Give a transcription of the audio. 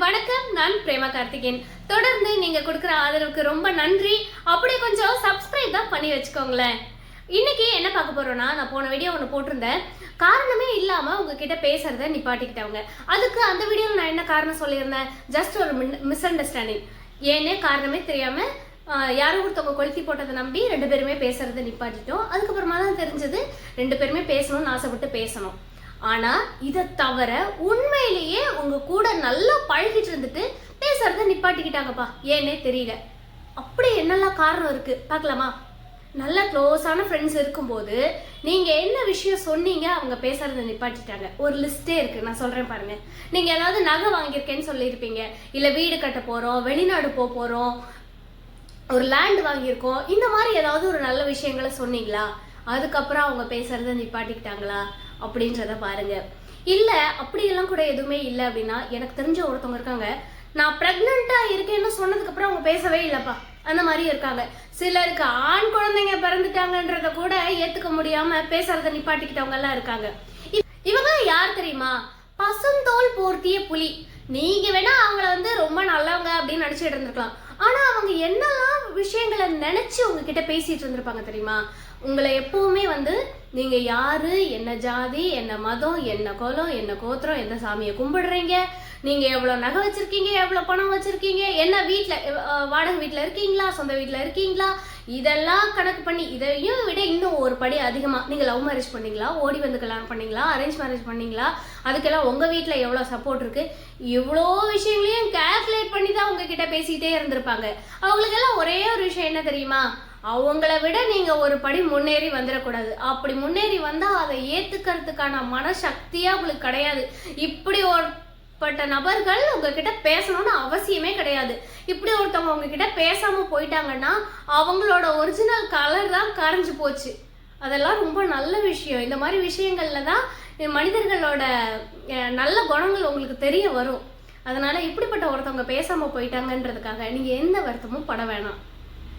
வணக்கம், நான் பிரேமா கார்த்திகேயன். தொடர்ந்து நீங்க கொடுக்குற ஆதரவுக்கு ரொம்ப நன்றி. அப்படியே கொஞ்சம் சப்ஸ்கிரைப் தான் பண்ணி வச்சுக்கோங்களேன். இன்னைக்கு என்ன பார்க்க போறோம்னா, நான் போன வீடியோ ஒன்று போட்டிருந்தேன். காரணமே இல்லாம உங்ககிட்ட பேசுறத நிப்பாட்டிக்கிட்டவங்க. அதுக்கு அந்த வீடியோவில் நான் என்ன காரணம் சொல்லியிருந்தேன்? ஜஸ்ட் ஒரு மிஸ் அண்டர்ஸ்டாண்டிங். ஏன்னே காரணமே தெரியாம யாரும் ஒருத்தவங்க கொளுத்தி போட்டதை நம்பி 2 பேருமே பேசுறதை நிப்பாட்டிட்டோம். அதுக்கப்புறமா தான் தெரிஞ்சது 2 பேருமே பேசணும்னு ஆசைப்பட்டு பேசணும். ஆனா இதை தவிர உண்மையிலேயே உங்க கூட நல்லா பழகிட்டு இருந்துட்டு பேசுறத நிப்பாட்டிக்கிட்டாங்கப்பா. ஏன்னே தெரியல. அப்படி என்னெல்லாம் காரணம் இருக்கு பார்க்கலாமா? நல்ல க்ளோஸான ஃப்ரெண்ட்ஸ் இருக்கும்போது நீங்க என்ன விஷயம் சொன்னீங்க, அவங்க பேசுறத நிப்பாட்டிட்டாங்க. ஒரு லிஸ்டே இருக்கு, நான் சொல்றேன் பாருங்க. நீங்க ஏதாவது நகை வாங்கியிருக்கேன்னு சொல்லியிருப்பீங்க, இல்ல வீடு கட்ட போறோம், வெளிநாடு போறோம், ஒரு லேண்ட் வாங்கியிருக்கோம், இந்த மாதிரி ஏதாவது ஒரு நல்ல விஷயங்களை சொன்னீங்களா? அதுக்கப்புறம் அவங்க பேசுறத நிப்பாட்டிக்கிட்டாங்களா அப்படின்றத பாருங்க. இல்ல அப்படியெல்லாம் கூட எதுவுமே இல்லை அப்படின்னா, எனக்கு தெரிஞ்ச ஒருத்தவங்க இருக்காங்க, நான் பிரெக்னெண்டா இருக்கேன்னு சொன்னதுக்கு அப்புறம் அவங்க பேசவே இல்லப்பா. அந்த மாதிரி இருக்காங்க. சிலருக்கு ஆண் குழந்தைங்க பிறந்துட்டாங்கன்றத கூட ஏத்துக்க முடியாம பேசுறத நிப்பாட்டிக்கிட்டவங்க எல்லாம் இருக்காங்க. இவங்க யார் தெரியுமா? பசுந்தோல் போர்த்திய புலி. நீங்க வேணா அவங்கள ரொம்ப நல்லவங்க அப்படின்னு நினைச்சிட்டு இருந்திருக்கலாம். ஆனா அவங்க என்னெல்லாம் விஷயங்களை நினைச்சு உங்ககிட்ட பேசிட்டு இருந்திருப்பாங்க தெரியுமா? உங்களை எப்பவுமே நீங்க யாரு, என்ன ஜாதி, என்ன மதம், என்ன குலம், என்ன கோத்திரம், எந்த சாமியை கும்பிடுறீங்க, நீங்க எவ்வளவு நகை வச்சிருக்கீங்க, எவ்வளவு பணம் வச்சிருக்கீங்க, என்ன வீட்டுல வாடகை வீட்டுல இருக்கீங்களா, சொந்த வீட்டுல இருக்கீங்களா, இதெல்லாம் கணக்கு பண்ணி, இதையும் விட இன்னும் ஒரு படி அதிகமா, நீங்க லவ் மேரேஜ் பண்ணீங்களா, ஓடி வந்து கல்யாணம் பண்ணீங்களா, அரேஞ்ச் மேரேஜ் பண்ணீங்களா, அதுக்கெல்லாம் உங்க வீட்டுல எவ்வளவு சப்போர்ட் இருக்கு, இவ்வளோ விஷயங்களையும் கால்குலேட் பண்ணி தான் உங்ககிட்ட பேசிட்டே இருந்திருப்பாங்க. அவங்களுக்கெல்லாம் ஒரே ஒரு விஷயம் என்ன தெரியுமா? அவங்கள விட நீங்க ஒரு படி முன்னேறி வந்துடக்கூடாது. அப்படி முன்னேறி வந்தா அதை ஏத்துக்கிறதுக்கான மனசக்தியா உங்களுக்கு கிடையாது. இப்படி ஒருப்பட்ட நபர்கள் உங்ககிட்ட பேசணும்னு அவசியமே கிடையாது. இப்படி ஒருத்தவங்க உங்ககிட்ட பேசாம போயிட்டாங்கன்னா அவங்களோட ஒரிஜினல் கலர் தான் கரைஞ்சு போச்சு. அதெல்லாம் ரொம்ப நல்ல விஷயம். இந்த மாதிரி விஷயங்கள்ல தான் மனிதர்களோட நல்ல குணங்கள் உங்களுக்கு தெரிய வரும். அதனால இப்படிப்பட்ட ஒருத்தவங்க பேசாம போயிட்டாங்கன்றதுக்காக நீங்க எந்த வருத்தமும் பட வேணாம்.